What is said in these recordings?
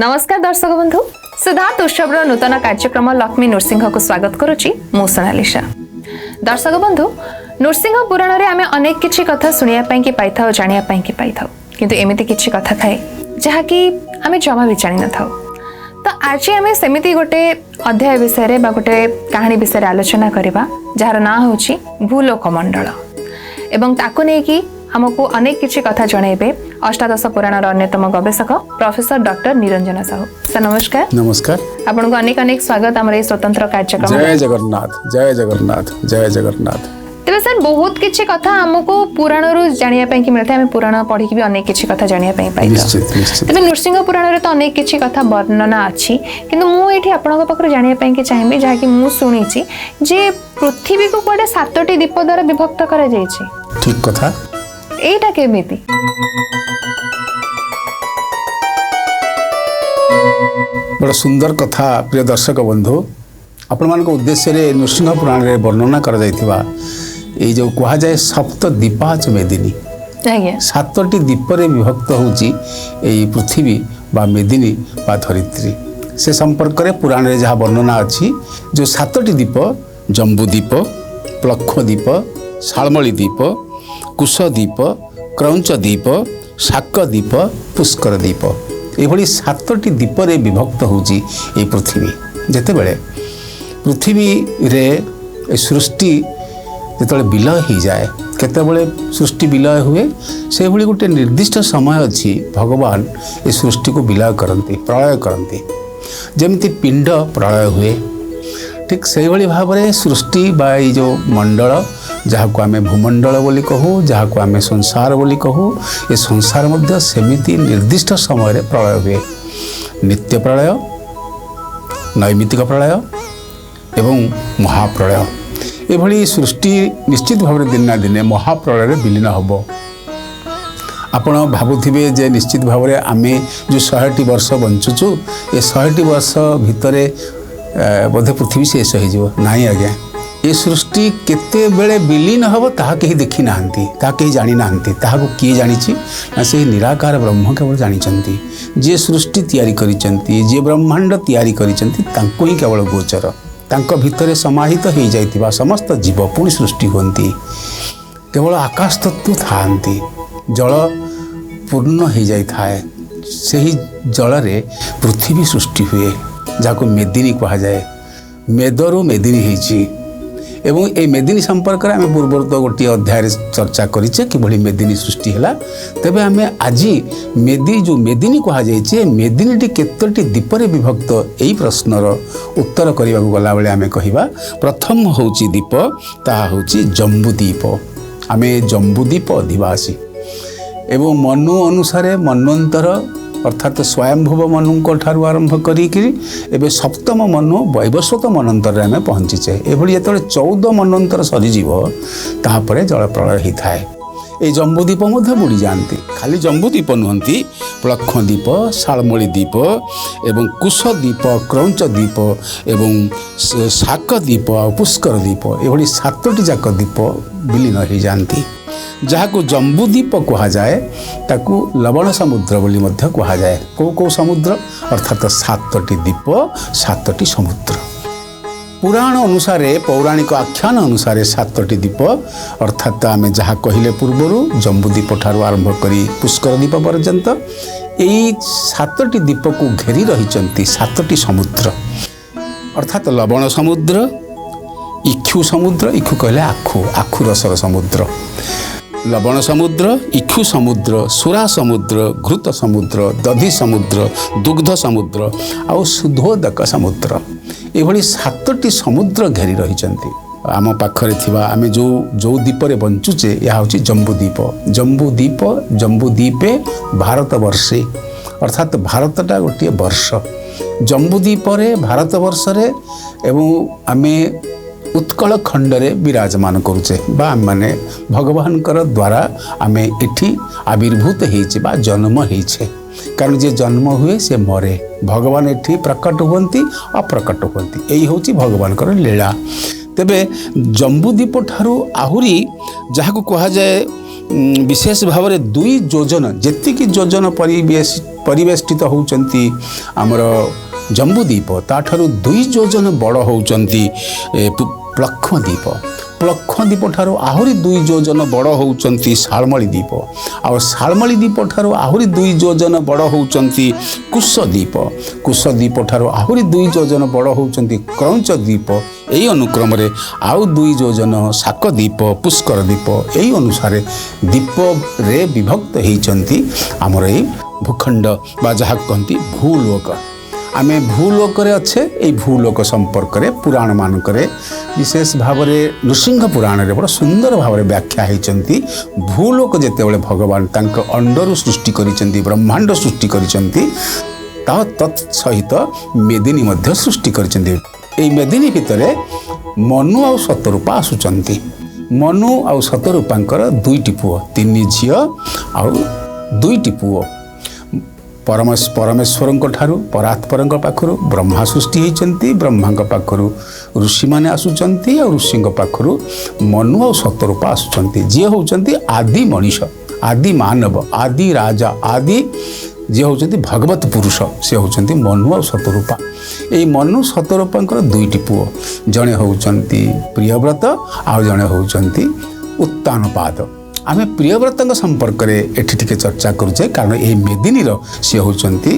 नमस्कार दर्शक बंधु सिद्धार्थ उत्सव नूतन कार्यक्रम लक्ष्मी नृसिंह को स्वागत करुच्ची मु सोनालिशा। दर्शक बंधु नृसिंह पुराण रे आमे अनेक किछि कथा सुनिया पई कि पाई थाउ जानिया पई कि पाई थाउ किंतु एमिति किछि कथा थाए जहा कि आमे जमा भी जानि न थाउ। तो आज आमे सेमिति गोटे अध्याय विषय रे बा गोटे कहानी विषय रे आलोचना करबा जार ना होछि भूलोक मंडल एवं ताको नै कि हमको अनेक किछि कथा जणेबे अष्टादश पुराणर अन्यतम गवेषक professor doctor Niranjan Sahu. Sir नमस्कार। नमस्कार। आपनको अनेक अनेक स्वागत हमर स्वतंत्र कार्यक्रम। जय जगन्नाथ जय जगन्नाथ जय जगन्नाथ। तेबे सर बहुत किछि कथा हमको पुराण रु जानिया पई कि मिलता है, हमें पुराण पढ़ी कि भी अनेक किछि कथा जानिया पई पाइता। निश्चित निश्चित। तेबे नृसिंह पुराण रे तो अनेक किछि कथा वर्णना अछि किंतु मु एठी आपनक पकर जानिया पई कि चाहेबे जहा कि मु सुनिछि जे पृथ्वी को कोडे 7टी दीप द्वारा विभक्त करा जाय छै। ठीक कथा। एटा केमिति बड़ा सुंदर कथा। प्रिय दर्शक बंधु आपण मान उद्देश्य रे नृसिंह पुराण रे वर्णना कर जायथिबा ए जो कहा जाय सप्त दीपाच मेदिनी। आज्ञा 7टी दीप रे विभक्त होची ए पृथ्वी बा मेदिनी बा धरित्री। से संपर्क रे पुराण रे जहा वर्णना अछि जो 7टी दीप जम्बू दीप, प्लक्ष दीप, शालमली दीप, कुश दीप, क्रौंच दीप, शाक दीप, पुष्कर दीप एभली 7टी दीप रे विभक्त होची ए पृथ्वी। जेते बेले पृथ्वी रे सृष्टि जेतले विलय हो जाए केतेबेले सृष्टि विलय हुए से भली गोटे निर्दिष्ट समय अछि भगवान ए सृष्टि को विलय करंती, प्रलय करंती। जेमती पिंड प्रलय हुए ठीक से भली भाव रे सृष्टि बा ई जो मंडल जहाँ को आमे भूमंडल बोली कहू, जहाँ को आमे संसार बोली कहू, ये संसार मध्य सेमिति निर्दिष्ट समय रे प्रलय हुए। नित्य प्रलय, नैमित्तिक प्रलय एवं महाप्रलय एभली सृष्टि निश्चित भाव दिन दिने महाप्रलय रे विलीन हबो। आपण भाबुथिबे जे निश्चित भाव रे आमे जो 100टी वर्ष बंचुचु ए 100टी वर्ष भितरे बोधे पृथ्वी शेष हो जिवो नाही। आज्ञा ये सृष्टि केते बेले विलीन हबो ताहा केही देखि नाहंती, ताहा केही जानि नाहंती। ताहाको किए जानिछि ना से निराकार ब्रह्म केवल जानिचंती। जे सृष्टि तयारी करिचंती, जे ब्रह्मांड तयारी करिचंती तांको ही केवल गोचर। तांको भितरे समाहित हो जाइतिबा समस्त जीव पुणी सृष्टि होंती। केवल आकाश तत्व थांती, जल पूर्ण हो जाई थाए। सेही जल रे पृथ्वी सृष्टि हुए जाको मेदिनी कहा जाए। मेदरु मेदिनी होइछि एवं ए मेदिनी संपर्क में आम पूर्व तो गोटे अध्याय चर्चा करिचे कि भली मेदिनी सृष्टि है। तेबे आम आज जो मेदिनी कहा जाए मेदिनी केतोटी दीप रे विभक्त यही प्रश्नर उत्तर करने को गला बेले आम कहिबा प्रथम होची दीप ताहा होची जम्बूदीप। आम जम्बूदीप अधिवासी एवं मनु अनुसारे मन्वंतर अर्थात स्वयंभुव मनु ठारू आरंभ करी सप्तम मनु वैवस्वत मनंतर आम पहुँचीचे। एभली जो 14 मनंतर सरीजीव तापर जल प्रलय होता है। ये जम्बूदीप बुड़ी जाती। खाली जम्बूदीप नुहति प्लक्ष दीप, शालमली दीप एवं कुश दीप, क्रौंच दीप एवं शाक दीप, पुष्कर दीप एभली 7टी जाक दीप विलीन हो जाती। जहाँ को जम्बूदीप कहा जाए ताकू लवण समुद्र बोली मध्य कहा जाए। को समुद्र अर्थात 7टी दीप 7टी समुद्र। पुराण अनुसार पौराणिक आख्यान अनुसार 7टी दीप अर्थात आम जहाँ कहले पूर्वर जम्बूदीप ठारू आरंभ करी पुष्कर दीप पर्यंत यही 7टी दीप को घेरी रही 7टी समुद्र अर्थात लवण समुद्र, इक्षु समुद्र, इक्षु कहले आखु, आखु रसर समुद्र, लवण समुद्र, इक्षु समुद्र, सुरा समुद्र, घृत समुद्र, दधि समुद्र, दुग्ध समुद्र आउ सुधोदक समुद्र एभली 7टी समुद्र घेरी रही। आम पाखरे थिबा आमे जो दीपरे बंचुचे या होची जम्बूदीप। जम्बूदीप जम्बूदीपे भारतवर्षे अर्थात भारतटा गोटे वर्ष। जम्बूदीपरे भारतवर्षरे एवं आमे उत्कल खंडरे विराजमान करुचे बा माने भगवान द्वारा आमे इठी आविर्भूत होइचे बा जन्म होइचे। कारण जे जन्म हुए से मरे, भगवान इठी प्रकट हुअंती अप्रकट हुअंती। यही होची भगवान लीला। तेबे जम्बूदीप ठारू आहुरी जहाँ को कहा जाए विशेष भाव में 2 योजन जेतिकी योजन परिवेष्टित होउचंती आमर जम्बूद्वीप ताठारु 2 योजन बड़ होउचंती प्लक्षद्वीप प्लक्षद्वीप ठारू आहुरी 2 योजन बड़ होउचंती शालमली द्वीप आ शालमली द्वीप ठारू आहुरी 2 योजन बड़ होउचंती कुशद्वीप कुशद्वीप ठारू आहुरी 2 योजन बड़ होउचंती क्रौंच द्वीप एही अनुक्रम रे आउ 2 योजन शाकद्वीप पुष्कर द्वीप एही अनुसार द्वीप रे विभक्त होइचंती हमर एही भूखंड बा जहा कहंती भूलोक आमे भूलोक रे अच्छे ए भूलोक संपर्क रे पुराण मानक रे विशेष भाव में नृसिंह पुराण रे बड़ सुंदर भाव में व्याख्या होइचंती भूलोक जेतेबेले भगवान तांक अंडरु सृष्टि करिचंती ब्रह्मांड सृष्टि करिचंती ता तत्सहित मेदिनी मध्य सृष्टि करिचंती ए मेदिनी भितरे मनु आ सतरूपा आसुचंती मनु आ सतरूपांकर 2टी पुओ 3 झियो आ 2टी पुओ परमेश्वर ठारू परात्पर पाखरु ब्रह्मा सृष्टि होइचंती ब्रह्मा पाखरु ऋषि माने आसुचंती और ऋषि पाखरु मनु और सतरूपा आसुचंती जे होउचंती आदि मनीष आदि मानव आदि राजा आदि जे होउचंती भगवत पुरुष से होउचंती मनु और सतरूपा एई मनु सतरूपांकर 2टी पुओ जणे होउचंती प्रियव्रत आ जणे होउचंती उत्तानपाद आमे प्रियव्रत संपर्क में एठी टिके चर्चा करुचे कारण ये मेदिनी सी होउचंती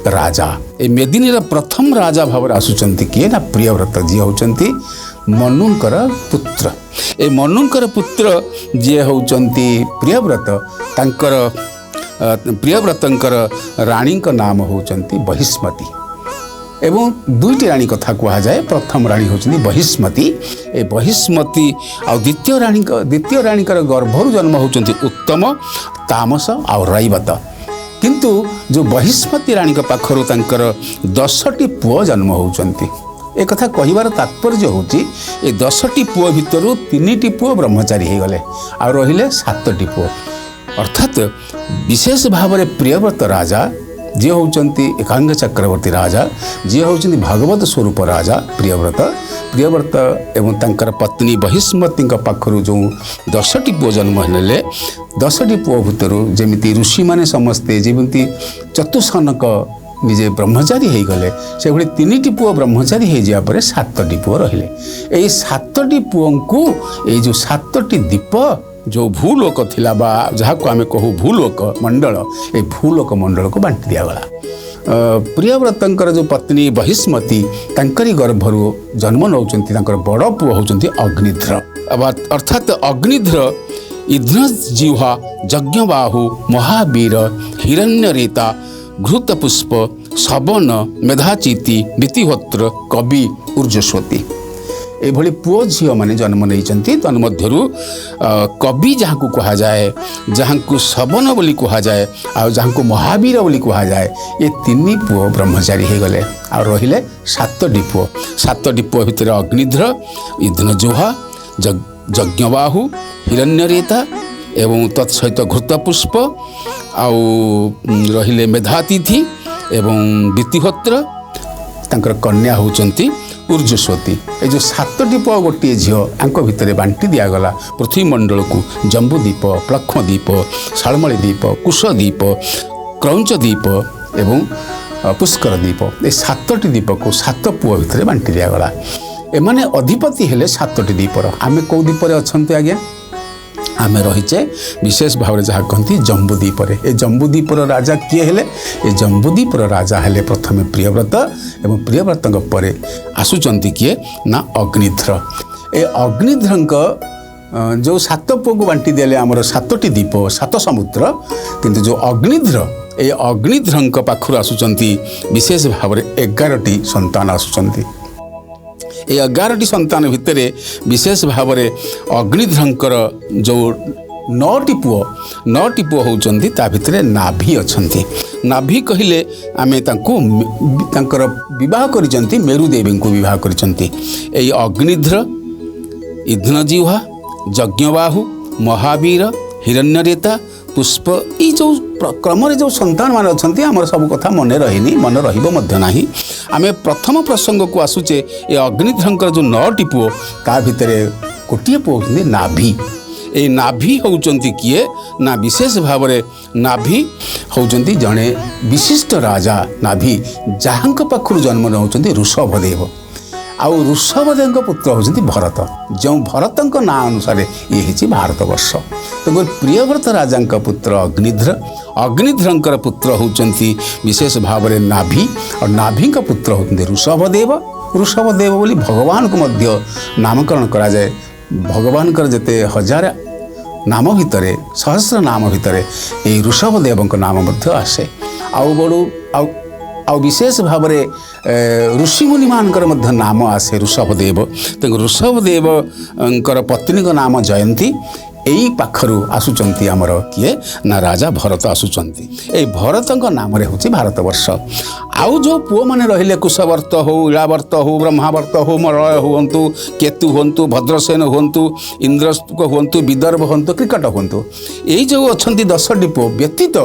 राजा ए मेदिनी प्रथम राजा भाव आसुचंती किए ना प्रियव्रत जी होउचंती मनुंकर पुत्र ए मनुंकर पुत्र जी होउचंती प्रियव्रत तांकर प्रियव्रतंकर रानी नाम होउचंती बहिष्मती एवं 2टी रानी कथा कहा जाए प्रथम रानी होचंती बहिष्मती ए बहिष्मती आ द्वितीय रानी गर्भरु जन्म होचंती उत्तम तामस आ रैवत किंतु जो बहिष्मती रानी पाखरु तांकर 10टी पुओ जन्म होचंती ए कथा कहिबार तात्पर्य होची ए 10टी पुओ भितरु 3टी पुओ ब्रह्मचारी हे गले आ रहिले 7टी पुओ अर्थात विशेष भाव में प्रियव्रत राजा जे होउचंती एकांग चक्रवर्ती राजा जे होउचंती भागवत स्वरूप राजा प्रियव्रत एवं तांकर पत्नी बहिष्मती पाखरु जो 10टी पुओ जन्म हेले 10टी पुओ भितरु जेमिति ऋषि माने समस्ते जेमिति चतुष्कनक निजे ब्रह्मचारी हो गले से भली 3टी पुओ ब्रह्मचारी हो जा पर 7टी पुओ रहिले एई 7टी पुओ को ए जो 7टी द्वीप जो भूलोक थिला बा जहाँ को आमे कहू भूलोक मंडल ए भूलोक मंडल को बांटी दिया गला प्रियव्रतंकर जो पत्नी बहिष्मती तांकरी गर्भरु जन्म नौचंती तांकर बड़ पुओ होचंती अग्निध्र अर्थात अग्निध्र इन्द्रजिह्वा यज्ञबाहु महावीर हिरण्यरेता घृतपुष्प शवन मेधाचिति वितिहोत्र कवि ऊर्जस्वती एभली पुओ झील मैंने जन्म नहीं तन्मध्यरु कवि जहाँ को कहा जाए जहाँ को शवन बोली कहा जाए आ जहाँ को महावीर बोली कहा जाए ये 3 पुओ ब्रह्मचारी हो गले आ रहिले 7टी पुओ भितर अग्निध्र इन्द्रजिह्वा यज्ञबाहु हिरण्यरेता एवं तत्सहित घृतपुष्प आउ रहिले मेधातिथि एवं वितिहोत्र तांकर कन्या होचंती ऊर्जस्वती ए जो 7टी पुओ गोटे झील आंक भितर बांटी दिगला पृथ्वी मंडल को जम्बूद्वीप प्लक्षद्वीप शालमली द्वीप कुशद्वीप क्रौंच द्वीप एवं पुष्कर द्वीप ए 7टी द्वीप को 7 पुओ भितर बांटी दिगला एमाने अधिपति हेले 7टी द्वीपर आमे कौ द्वीपर अछंती आज्ञा आमे रहीचे विशेष भाव में जहाँ कहती जम्बूद्वीप ए जम्बूद्वीपर राजा किए हेले ए जम्बूद्वीपर राजा हेले प्रथमे प्रियव्रत एवं प्रियव्रत परे आसुचंती किए ना अग्निध्र ए अग्निध्रंक जो 7 पुओ को बांटी देले आमर 7टी द्वीप 7 समुद्र किंतु जो अग्निध्र ए अग्निध्रंक पाखरु आसुचंती विशेष भाव में 11टी संतान आसुचंती ए 11टी संतान भितर विशेष भाव में अग्निध्रंकर जो 9टी पुओ होउचंती ता भितर नाभि अछंती नाभि कहिले आमे तांको तांकर विवाह करिसंती मेरुदेवी को विवाह करिसंती ए अग्निध्र इन्द्रजिह्वा यज्ञबाहु महावीर हिरण्यरेता पुष्प ये जो क्रम जो संतान मान अच्छा आम सब कथा मन रही मन रही आम प्रथम प्रसंग को आसुचे ये अग्निध्रंकर जो 9टी पुओ ता भितर गोटे पुओ होती नाभि এই নাଭି ହେଉଛନ୍ତି କିଏ ନା ବିଶେଷ ଭାବରେ ନାଭି ହେଉଛନ୍ତି ଜଣେ ବିଶିଷ୍ଟ ରାଜା ନାଭି ଯାହାଙ୍କ ପାଖରୁ ଜନ୍ମ ନେଉଛନ୍ତି ଋଷଭଦେବ। ଆଉ ଋଷଭଦେବଙ୍କ ପୁତ୍ର ହେଉଛନ୍ତି ଭରତ। ଯେଉଁ ଭରତଙ୍କ ନାଁ ଅନୁସାରେ ଇଏ ହେଇଛି ଭାରତବର୍ଷ। ତେଣୁ ପ୍ରିୟବ୍ରତ ରାଜାଙ୍କ ପୁତ୍ର ଅଗ୍ନିଧ୍ର, ଅଗ୍ନିଧ୍ରଙ୍କର ପୁତ୍ର ହେଉଛନ୍ତି ବିଶେଷ ଭାବରେ ନାଭି, ଆଉ ନାଭିଙ୍କ ପୁତ୍ର ହେଉଛନ୍ତି ଋଷଭଦେବ। ଋଷଭଦେବ ବୋଲି ଭଗବାନଙ୍କୁ ମଧ୍ୟ ନାମକରଣ କରାଯାଏ। ଭଗବାନଙ୍କର ଯେତେ ହଜାର ନାମ ଭିତରେ, ସହସ୍ର ନାମ ଭିତରେ ଏହି ଋଷଭଦେବଙ୍କ ନାମ ମଧ୍ୟ ଆସେ। ଆଉ ବିଶେଷ ଭାବରେ ଋଷିମୁନିମାନଙ୍କର ମଧ୍ୟ ନାମ ଆସେ ଋଷଭଦେବ। ତେଣୁ ଋଷଭଦେବଙ୍କର ପତ୍ନୀଙ୍କ ନାମ ଜୟନ୍ତୀ। ଏଇ ପାଖରୁ ଆସୁଛନ୍ତି ଆମର କିଏ ନା ରାଜା ଭରତ ଆସୁଛନ୍ତି। ଏଇ ଭରତଙ୍କ ନାମରେ ହେଉଛି ଭାରତବର୍ଷ। ଆଉ ଯେଉଁ ପୁଅମାନେ ରହିଲେ କୁଶବର୍ତ୍ତ ହଉ, ଇଳାବର୍ତ୍ତ ହଉ, ବ୍ରହ୍ମାବର୍ତ୍ତ ହଉ, ମଳୟ ହୁଅନ୍ତୁ, କେତୁ ହୁଅନ୍ତୁ, ଭଦ୍ରସେନ ହୁଅନ୍ତୁ, ଇନ୍ଦ୍ରସ୍ତୁକ ହୁଅନ୍ତୁ, ବିଦର୍ଭ ହୁଅନ୍ତୁ, କ୍ରିକଟ ହୁଅନ୍ତୁ, ଏଇ ଯେଉଁ ଅଛନ୍ତି 10ଟି ପୁଅ ବ୍ୟତୀତ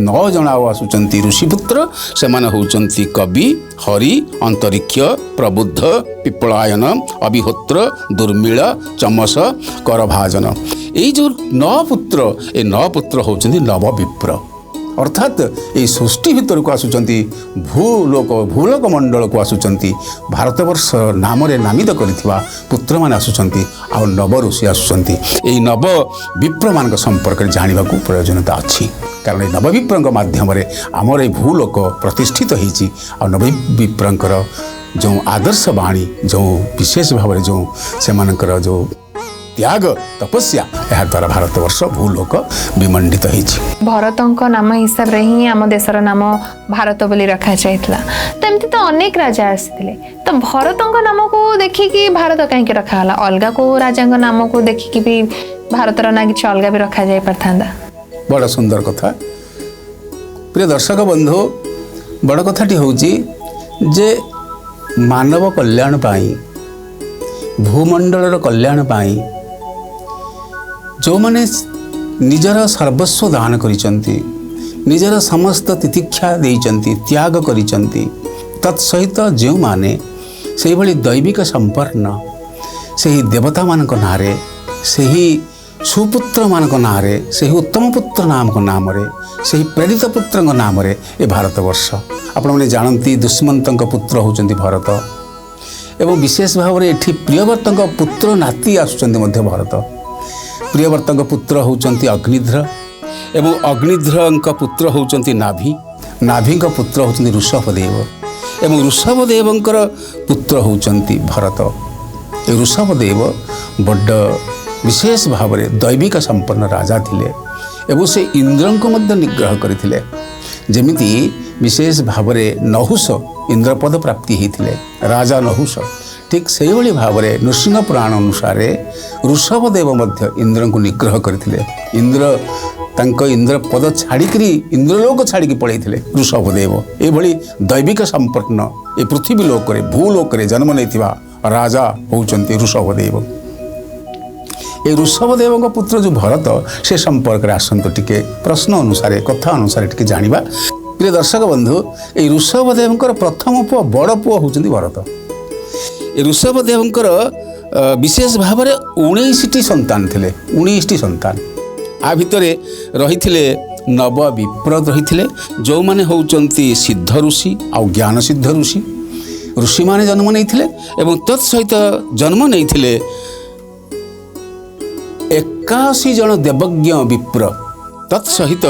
9 ଜଣ ଆଉ ଆସୁଛନ୍ତି ଋଷିପୁତ୍ର। ସେମାନେ ହେଉଛନ୍ତି କବି, ହରି, ଅନ୍ତରିକ୍ଷ, ପ୍ରବୁଦ୍ଧ, ପିପଳାୟନ, ଅବିହୋତ୍ର, ଦୁର୍ମିଳ, ଚମସ, କରଭାଜନ। ଏଇ ଯେଉଁ 9 ପୁତ୍ର, ଏ 9 ପୁତ୍ର ହେଉଛନ୍ତି ନବବିପ୍ର। ଅର୍ଥାତ୍ ଏହି ସୃଷ୍ଟି ଭିତରକୁ ଆସୁଛନ୍ତି, ଭୂଲୋକ ମଣ୍ଡଳକୁ ଆସୁଛନ୍ତି, ଭାରତବର୍ଷ ନାମରେ ନାମିତ କରିଥିବା ପୁତ୍ରମାନେ ଆସୁଛନ୍ତି, ଆଉ ନବ ଋଷି ଆସୁଛନ୍ତି। ଏହି ନବ ବିପ୍ରମାନଙ୍କ ସମ୍ପର୍କରେ ଜାଣିବାକୁ ପ୍ରୟୋଜନତା ଅଛି। କାରଣ ଏହି ନବବିପ୍ରଙ୍କ ମାଧ୍ୟମରେ ଆମର ଏହି ଭୂଲୋକ ପ୍ରତିଷ୍ଠିତ ହୋଇଛି। ଆଉ ନବବିପ୍ରଙ୍କର ଯେଉଁ ଆଦର୍ଶ ବାଣୀ, ଯେଉଁ ବିଶେଷ ଭାବରେ ଯେଉଁ ସେମାନଙ୍କର ଯେଉଁ ତ୍ୟାଗ ତପସ୍ୟା, ଏହାଦ୍ୱାରା ଭାରତବର୍ଷ ଭୂଲୋକ ବିମଣ୍ଡିତ ହୋଇଛି। ଭରତଙ୍କ ନାମ ହିସାବରେ ହିଁ ଆମ ଦେଶର ନାମ ଭାରତ ବୋଲି ରଖାଯାଇଥିଲା। ତ ଏମିତି ତ ଅନେକ ରାଜା ଆସିଥିଲେ, ତ ଭରତଙ୍କ ନାମକୁ ଦେଖିକି ଭାରତ କାହିଁକି ରଖାଗଲା? ଅଲଗା କେଉଁ ରାଜାଙ୍କ ନାମକୁ ଦେଖିକି ବି ଭାରତର ନା କିଛି ଅଲଗା ବି ରଖାଯାଇ ପାରିଥାନ୍ତା। ବଡ଼ ସୁନ୍ଦର କଥା। ପ୍ରିୟ ଦର୍ଶକ ବନ୍ଧୁ, ବଡ଼ କଥାଟି ହେଉଛି ଯେ ମାନବ କଲ୍ୟାଣ ପାଇଁ, ଭୂମଣ୍ଡଳର କଲ୍ୟାଣ ପାଇଁ ଯେଉଁମାନେ ନିଜର ସର୍ବସ୍ୱ ଦାନ କରିଛନ୍ତି, ନିଜର ସମସ୍ତ ତିତିକ୍ଷା ଦେଇଛନ୍ତି, ତ୍ୟାଗ କରିଛନ୍ତି, ତତ୍ ସହିତ ଯେଉଁମାନେ ସେହିଭଳି ଦୈବିକ ସମ୍ପନ୍ନ ସେହି ଦେବତାମାନଙ୍କ ନାଁରେ, ସେହି ସୁପୁତ୍ରମାନଙ୍କ ନାଁରେ, ସେହି ଉତ୍ତମ ପୁତ୍ର ନାମକ ନାମରେ, ସେହି ପ୍ରେରିତ ପୁତ୍ରଙ୍କ ନାମରେ ଏ ଭାରତବର୍ଷ। ଆପଣମାନେ ଜାଣନ୍ତି ଦୁଷ୍ମନ୍ତଙ୍କ ପୁତ୍ର ହେଉଛନ୍ତି ଭରତ, ଏବଂ ବିଶେଷ ଭାବରେ ଏଠି ପ୍ରିୟବ୍ରତଙ୍କ ପୁତ୍ର ନାତି ଆସୁଛନ୍ତି ମଧ୍ୟ ଭରତ। ପ୍ରିୟବ୍ରତଙ୍କ ପୁତ୍ର ହେଉଛନ୍ତି ଅଗ୍ନିଧ୍ର, ଏବଂ ଅଗ୍ନିଧ୍ରଙ୍କ ପୁତ୍ର ହେଉଛନ୍ତି ନାଭି, ନାଭିଙ୍କ ପୁତ୍ର ହେଉଛନ୍ତି ଋଷଭଦେବ, ଏବଂ ଋଷଭଦେବଙ୍କର ପୁତ୍ର ହେଉଛନ୍ତି ଭରତ। ଏ ଋଷଭଦେବ ବଡ଼ ବିଶେଷ ଭାବରେ ଦୈବିକ ସମ୍ପନ୍ନ ରାଜା ଥିଲେ, ଏବଂ ସେ ଇନ୍ଦ୍ରଙ୍କୁ ମଧ୍ୟ ନିଗ୍ରହ କରିଥିଲେ। ଯେମିତି ବିଶେଷ ଭାବରେ ନହୁଷ ଇନ୍ଦ୍ରପଦ ପ୍ରାପ୍ତି ହୋଇଥିଲେ, ରାଜା ନହୁଷ, ଠିକ୍ ସେଇଭଳି ଭାବରେ ନୃସିଂହ ପୁରାଣ ଅନୁସାରେ ଋଷଭଦେବ ମଧ୍ୟ ଇନ୍ଦ୍ରଙ୍କୁ ନିଗ୍ରହ କରିଥିଲେ। ତାଙ୍କ ଇନ୍ଦ୍ରପଦ ଛାଡ଼ିକିରି ଇନ୍ଦ୍ରଲୋକ ଛାଡ଼ିକି ପଳାଇଥିଲେ ଋଷଭଦେବ। ଏଭଳି ଦୈବିକ ସମ୍ପନ୍ନ ଏ ପୃଥିବୀ ଲୋକରେ, ଭୂଲୋକରେ ଜନ୍ମ ନେଇଥିବା ରାଜା ହେଉଛନ୍ତି ଋଷଭଦେବ। ଏ ଋଷଭଦେବଙ୍କ ପୁତ୍ର ଯେଉଁ ଭରତ, ସେ ସମ୍ପର୍କରେ ଆସନ୍ତୁ ଟିକେ ପ୍ରଶ୍ନ ଅନୁସାରେ, କଥା ଅନୁସାରେ ଟିକେ ଜାଣିବା। ପ୍ରିୟ ଦର୍ଶକ ବନ୍ଧୁ, এই ଋଷଭଦେବଙ୍କର ପ୍ରଥମ ପୁଅ, ବଡ଼ ପୁଅ ହେଉଛନ୍ତି ଭରତ। ଏ ଋଷଭଦେବଙ୍କର ବିଶେଷ ଭାବରେ 19ଟି ସନ୍ତାନ ଥିଲେ, 19ଟି ସନ୍ତାନ। ଆ ଭିତରେ ରହିଥିଲେ ନବବିପ୍ର ରହିଥିଲେ, ଯେଉଁମାନେ ହେଉଛନ୍ତି ସିଦ୍ଧ ଋଷି ଆଉ ଜ୍ଞାନ ସିଦ୍ଧ ଋଷି। ଋଷିମାନେ ଜନ୍ମ ନେଇଥିଲେ, ଏବଂ ତତ୍ ସହିତ ଜନ୍ମ ନେଇଥିଲେ 81 ଜଣ ଦେବଜ୍ଞ ବିପ୍ର। ତତ୍ ସହିତ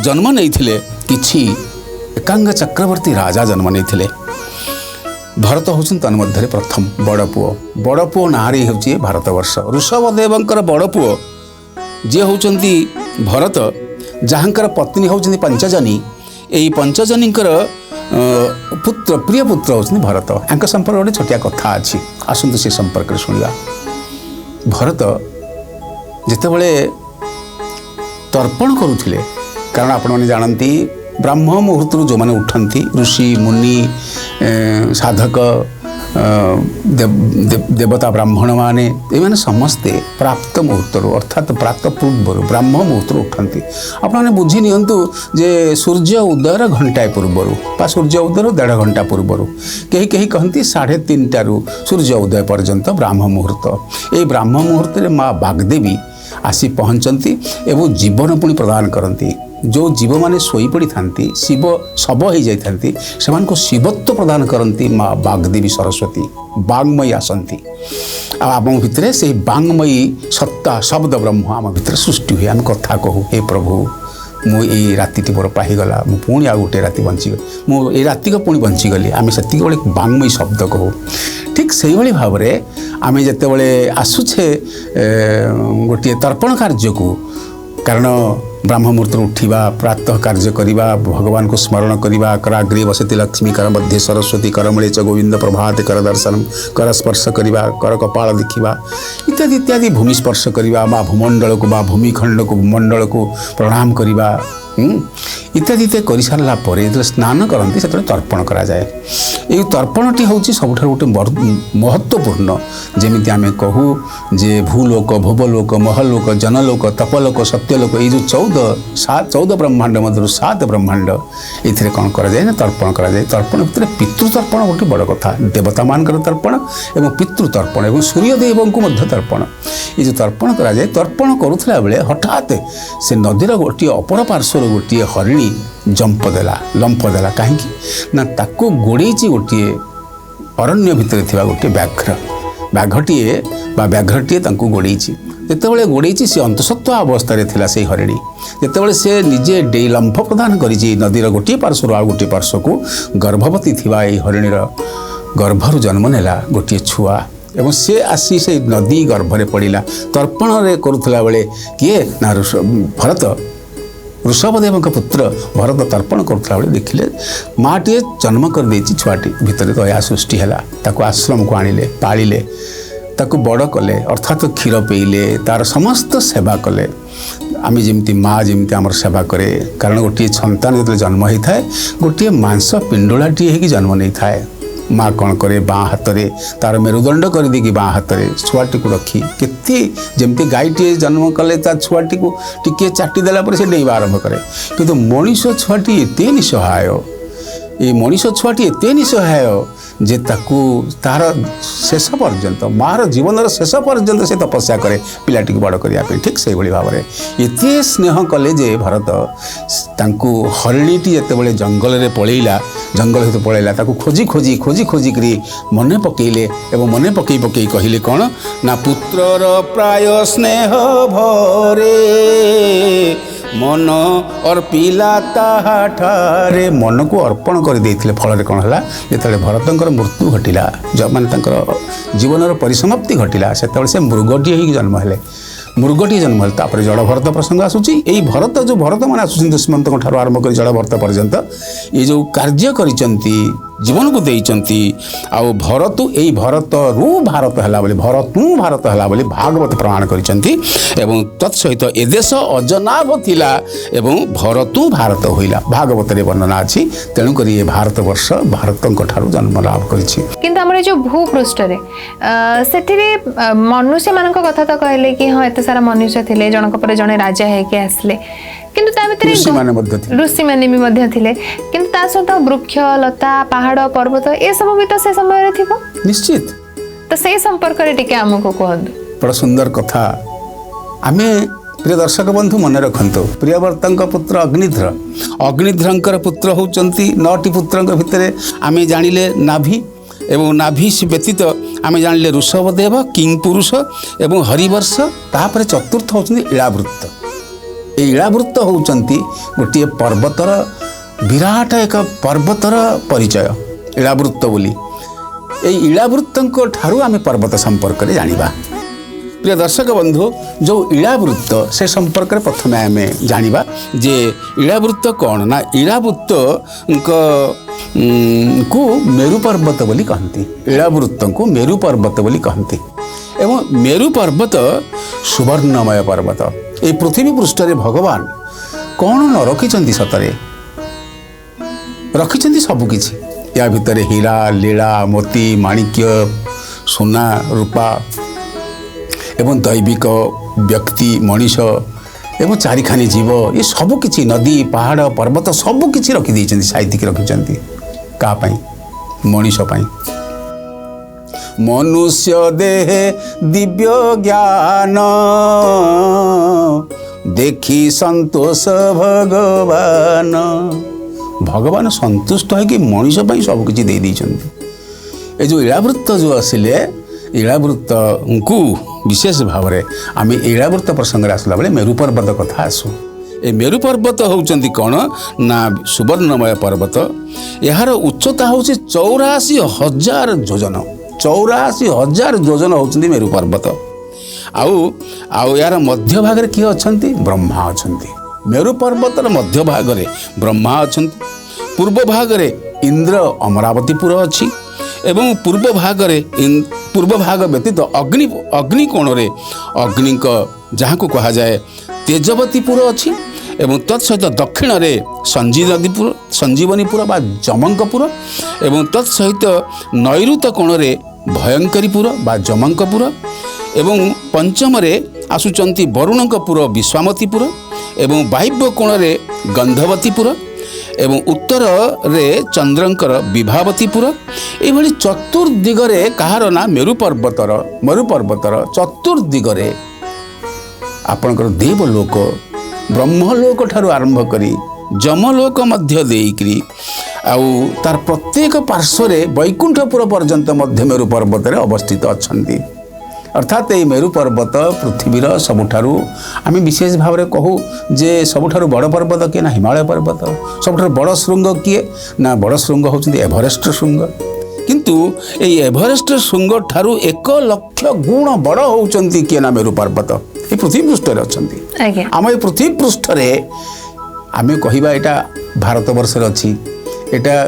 ଜନ୍ମ ନେଇଥିଲେ କିଛି ଏକାଙ୍ଗ ଚକ୍ରବର୍ତ୍ତୀ ରାଜା ଜନ୍ମ ନେଇଥିଲେ। ଭରତ ହେଉଛନ୍ତି ତନ୍ମଧ୍ୟରେ ପ୍ରଥମ ବଡ଼ ପୁଅ। ବଡ଼ ପୁଅ ନାଁରେ ହେଉଛି ଭାରତବର୍ଷ। ଋଷଭଦେବଙ୍କର ବଡ଼ ପୁଅ ଯିଏ ହେଉଛନ୍ତି ଭରତ, ଯାହାଙ୍କର ପତ୍ନୀ ହେଉଛନ୍ତି ପଞ୍ଚଜନୀ। ଏହି ପଞ୍ଚଜନୀଙ୍କର ପୁତ୍ର, ପ୍ରିୟ ପୁତ୍ର ହେଉଛନ୍ତି ଭରତ। ୟାଙ୍କ ସମ୍ପର୍କରେ ଗୋଟେ ଛୋଟିଆ କଥା ଅଛି, ଆସନ୍ତୁ ସେ ସମ୍ପର୍କରେ ଶୁଣିବା। ଭରତ ଯେତେବେଳେ ତର୍ପଣ କରୁଥିଲେ, କାରଣ ଆପଣମାନେ ଜାଣନ୍ତି ବ୍ରାହ୍ମ ମୁହୂର୍ତ୍ତରୁ ଯେଉଁମାନେ ଉଠନ୍ତି, ଋଷି ମୁନି ସାଧକ ଦେବତା ବ୍ରାହ୍ମଣମାନେ, ଏମାନେ ସମସ୍ତେ ପ୍ରାପ୍ତ ମୁହୂର୍ତ୍ତରୁ ଅର୍ଥାତ୍ ପ୍ରାପ୍ତ ପୂର୍ବରୁ ବ୍ରାହ୍ମ ମୁହୂର୍ତ୍ତରୁ ଉଠନ୍ତି। ଆପଣମାନେ ବୁଝି ନିଅନ୍ତୁ ଯେ ସୂର୍ଯ୍ୟ ଉଦୟର ଘଣ୍ଟାଏ ପୂର୍ବରୁ ବା ସୂର୍ଯ୍ୟ ଉଦୟର 1.5 ଘଣ୍ଟା ପୂର୍ବରୁ, କେହି କେହି କହନ୍ତି 3:30ଟାରୁ ସୂର୍ଯ୍ୟ ଉଦୟ ପର୍ଯ୍ୟନ୍ତ ବ୍ରାହ୍ମ ମୁହୂର୍ତ୍ତ। ଏହି ବ୍ରାହ୍ମ ମୁହୂର୍ତ୍ତରେ ମା ବାଗଦେବୀ आसी पहुँचती एवं जीवन पुणी प्रदान करती। जो जीव मैंने शोई पड़ी था शिव शब हो जाती से शिवत्व प्रदान करती माँ बागदेवी सरस्वती बांगमयी आसती आम भितर से बांगमयी सत्ता शब्द ब्रह्म आम भितर सृष्टि हुए आम कथा कहू हे प्रभु मुझे राति मोर पाईगला मु पुणी आ गोटे राति बंचीगली मुझे राति को पुणी बंचीगली आम से बांगमयी शब्द कहू। ठीक से ही भाव में आम जिते आसुचे गोटे तर्पण कार्य को कारण ब्राह्म मुहूर्त उठा प्रातः कार्य करवा भगवान को स्मरण करवा कराग्रे वसति लक्ष्मी कर मध्य सरस्वती करमूले च गोविंद प्रभात कर दर्शन कर स्पर्श करवा कर कपाल देखा इत्यादि इत्यादि भूमि स्पर्श करवा बा भूमंडल को बा भूमिखंड को भूमंडल को प्रणाम करवा इत्यादि इत्यादि कर सारा पर स्नान करती से तर्पण करा जाए। ये तर्पणटी हूँ सब गोटे महत्वपूर्ण जमी आम कहू जे भूलोक भुवलोक महलोक जनलोक तपलोक सत्यलोक ये जो 14 ब्रह्मांड मध्य 7 ब्रह्मांड ये कौन कराए ना तर्पण कराए। तर्पण भितर पितृतर्पण गोटे बड़ कथा देवता मान तर्पण एवं पितृतर्पण एवं सूर्यदेव को तर्पण ये जो तर्पण कराए तर्पण करुला बेले हठात से नदीर गोटे अपर पार्श्वर गोटे हरिणी जंप देला लंफ देला कहीं ना ताको गोड़े गोटे अरण्य भितर थिबा गोटे बाघटीए व्याघ्रटीए गोड़े जितेबाला गोड़े सी अंतसत्व अवस्था थिला से हरिणी जितेबाला से निजे डे लंफ प्रदान करी नदीर गोटे पार्श्वर आ गोटे पार्श्व को गर्भवती थिबा ये हरिणीर गर्भर जन्म नेला गोटे छुआ एवं से आसी से नदी गर्भरे पड़ा तर्पण करुला बेले किए ना भरत ऋषभदेव पुत्र भरत तर्पण करुला बेले देखिले माँटे जन्म कर देछि छुआटी भितर दया सृष्टि है आश्रम को आनिले पालिले ताकू बड़ कले अर्थात क्षीर पेइले तार समस्त सेवा कले आम जमी माँ जमी आम सेवा करे कारण गोटे सन्तान जो जन्म होता है गोटे मांस पिंडुलाटी हो जन्म नहीं थाए माँ कौन करे बाँ हाथ में तार मेरुदंड कर देगी बाँ हाथ में छुआटी को रखी केते जमती गाईटे जन्म कले छुआटी को टिके चाटिदेला से डेवा आरंभ करे किंतु मनीष छुआटी एत निसहाय ये मनीष छुआटी एत निसहाय जे ताकू तार शेष पर्यंत मार जीवन शेष पर्यंत से तपस्या करे पिलाटी को बड़ करने ठीक से भाव में एत स्नेह कले जे भरत तांकू हरिणीटी जिते जंगल में पलैला जंगल सहित पलैला ताकू खोजी खोजी खोजी खोजी करी मन पकईले एवं मन पकई पकई कहले कौन ना पुत्रर प्राय स्नेह भरे मन अर्पिला ताहाठारे मन को अर्पण कर देथिले फल कौन है जिते भरतंकर मृत्यु घटिला माने जीवन परिसमाप्ति घटिला से मृगटी हो जन्म है मृगटी जन्म है तापर जड़ भरत प्रसंग आसूची यही भरत जो भरत मैंने आसुच्च दुष्मंत ठार आरंभ कर जड़ भरत पर्यंत ये जो कार्य करिसंती जीवन को देइचंती आउ भरत यही भरत रु भारत है बोली भरत भारत है बोली भागवत प्रमाण करिसंती एवं तत्सहित ए देश अजनाभ थिला एवं भरत भारत होइला भागवत रे वर्णना अछि तेणु करी ये भारत वर्ष भारतंक ठार जन्म लाभ करिछि। किंतु हमरे जो भूपृष्ठ रे सेठिरे मनुष्य मानक कथा तो कहले कि हां एते सारा मनुष्य थिले जनक पर जने राजा है के आसले किंतु ता भितर ऋषि माने भी मध्य थिले किंतु ता सहित वृक्ष लता पहाड़ पर्वत ए सब भी तो से समय रे थिबो निश्चित तो से संपर्क रे टिके हमको कहंदु बड़ा सुंदर कथा आमे प्रिय दर्शक बंधु मन रखंतु प्रियव्रतंक पुत्र अग्निध्र पुत्र होचंती 9टी पुत्रंक भितर आमे जानिले नाभि एवं नाभि व्यतीत आमे जानिले ऋषभदेव किंग पुरुष एवं हरिवर्ष तापर चतुर्थ होचंती इळावृत्त ए इळावृत्त होचंती गोटे पर्वतर विराट एक पर्वतर परिचय इळावृत्त बोली ए इळावृत्तंक ठारू आमे पर्वत संपर्क रे जानिबा। प्रिय दर्शक बंधु जो इळावृत्त से संपर्क में प्रथम आम जानिबा जे इळावृत्त कौन ना इळावृत्त को मेरु पर्वत बोली कहती इळावृत्त को मेरु पर्वत बोली कहती एवं मेरु पर्वत सुवर्णमय पर्वत ये पृथ्वी पृष्ठ रे भगवान कौन न रखिछंती सतरे रखिछंती सबकिछि या भितर हीरा लीला मोती माणिक्य सोना रूपा एवं दैविक व्यक्ति मनीष एवं चारिखानी जीव ये सबकिछि नदी पहाड़ पर्वत सबकिछि रखी साइतिक रखिछंती का पाई मनीष पाई मनुष्य देहे दिव्य ज्ञान देखी संतोष भगवान। भगवान संतुष्ट है कि मनीष पर सबकि दे ये जो इलावृत्त जो आसिले इलावृत्त को विशेष भाव में आम इलावृत्त प्रसंग आसला बेले मेरु पर्वत कथा आसू। ए मेरु पर्वत होउचंती कौन ना सुवर्णमय पर्वत। यार उच्चता हूँ 84,000 योजन। 84,000 योजन होउचंती मेरु पर्वत। आउ यार मध्य भाग किए अच्छी ब्रह्मा अच्छी। मेरु पर्वतर मध्य भाग ब्रह्मा अच्छा। पूर्व भाग इंद्र अमरावतीपुर अच्छी एवं पूर्व भाग व्यतीत अग्निकोण अग्नि जहाँ को कहा जाए तेजवतीपुर अच्छी एवं तत्सहित दक्षिण में संजीवनीपुर बा जमंकपुर एवं तत्सहित नैऋत कोण में भयंकरीपुर बा जमंकपुर एवं पंचम आसुचंती वरुणपुर विश्वामतीपुर एवं वायव्य कोण में गंधवतीपुर एवं उत्तर रे चंद्रंकर विभावतीपुर। ये चतुर्दिगरे कहार ना मेरु पर्वतर चतुर्दिगरे आपणकर देवलोक ब्रह्मलोक ठारू आरंभ करी जमलोक मध्य देइकरी आउ तार प्रत्येक पार्श्व वैकुंठपुर पर्यंत मध्य मेरु पर्वत अवस्थित अच्छन्ति। अर्थात ये मेरु पर्वत पृथ्वीर सबुठारु आम विशेष भाव में कहू जे सबुठारु बड़ पर्वत किए ना हिमालय पर्वत। सबुठारु बड़ श्रृंग किए ना बड़ श्रृंग होउछन्ति एभरेस्ट श्रृंग। किंतु ये एभरेस्ट श्रृंग ठारू 1,00,000 गुण बड़ होउछन्ति किए ना मेरु पर्वत। ये पृथ्वी पृष्ठ अच्छी आम ये पृथ्वी पृष्ठ आम कहवा यहाँ भारत वर्ष अच्छी एटा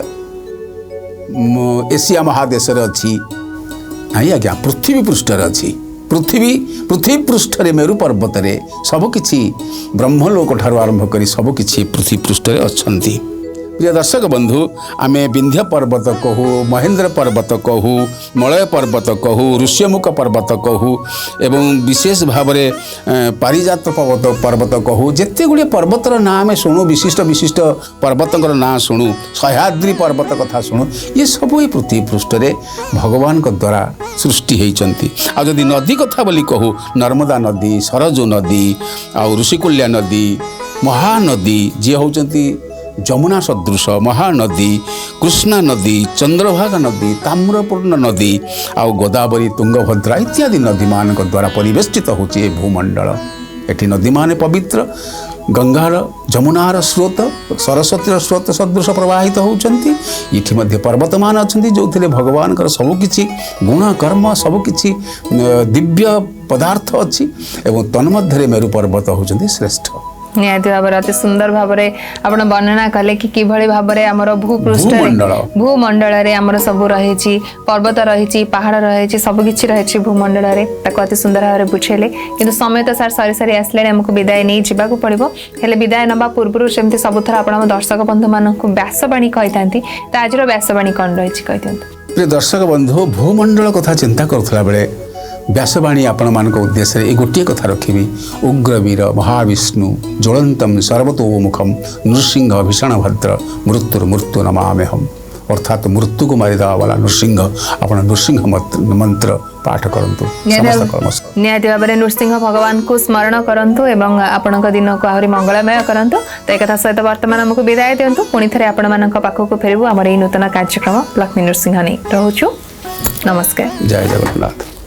एशिया महादेश अच्छी नहीं आज्ञा पृथ्वी पृष्ठ अच्छी। पृथ्वी पृष्ठ मेरु पर्वत सबकि ब्रह्मलोक ठारू आरंभ कर सबकि पृथ्वी पृष्ठ अच्छी। प्रिय दर्शक बंधु आम विंध्य पर्वत कहू महेंद्र पर्वत कहू मलय पर्वत कहू ऋष्यमुख पर्वत कहू एवं विशेष भाव में पारिजात पर्वत कहू जिते गुड़े पर्वतर ना आम शुणु विशिष्ट विशिष्ट पर्वतर ना शुणु सह्याद्री पर्वत कथा शुणु ये सब ये पृथ्वी पृष्ठ भगवान द्वारा सृष्टि होती। आ जदि नदी कथा बोली कहू नर्मदा नदी सरजू नदी आ ऋषिकुल्या नदी महानदी जी होती जमुना सदृश महानदी कृष्णा नदी चंद्रभागा नदी ताम्रपूर्ण नदी आ गोदावरी तुंगभद्रा इत्यादि नदी मान द्वारा परिवेष्टित होची भूमंडल। एठी नदी मान पवित्र गंगार जमुनार स्रोत सरस्वती स्रोत सदृश प्रवाहित होउचंती। इठी मध्य पर्वत मान अछंती जो भगवान सबकि गुण कर्म सबकि दिव्य पदार्थ अच्छी एवं तन्मध्य मेरु पर्वत होउचंती श्रेष्ठ। निहाती भाव अति सुंदर भाव में आप वर्णना कले कि किभଳି भाବରେ ଆମର भूमंडल रे ଆମର ସବୁ ରହିଛି पर्वत रही पहाड़ रही सब किछि रही भूमंडल रे ताको अति सुंदर भाव बुझेले। किंतु समय तो सार सरी सरी आसले हमको विदाय नहीं जावाक पड़िबो। हेले विदाय नबा पूर्व सेमती सबुथर आपण दर्शक बंधु मानक व्यासवाणी कहितांती त आजिर व्यासवाणी कोन रहिछि कहितांती। प्रिय दर्शक बंधु भूमंडल कथा चिंता करथला बेले व्यासवाणी आपण मानक उद्देश्य ये गोटे कथा रखी उग्रवीर महाविष्णु ज्वलंतम सर्वतोमुखम नृसिंह भीषण भद्र मृत्युर्मृत्यु नमाम्यहम। अर्थात मृत्यु को मारिदा वाला नृसिंह आपण नृसिंह मंत्र पाठ करंतु निहाती भाव में नृसिंह भगवान को स्मरण करंतु एवं आपणक दिन को आहरी मंगलमय करंतु। तो एक सहित वर्तमान हमको विदाय दिंतु पुणी थे आपण मानक पाखक फेरबू आमर नूतन कार्यक्रम लक्ष्मी नृसिंह नहीं रोचु। नमस्कार। जय जगन्नाथ।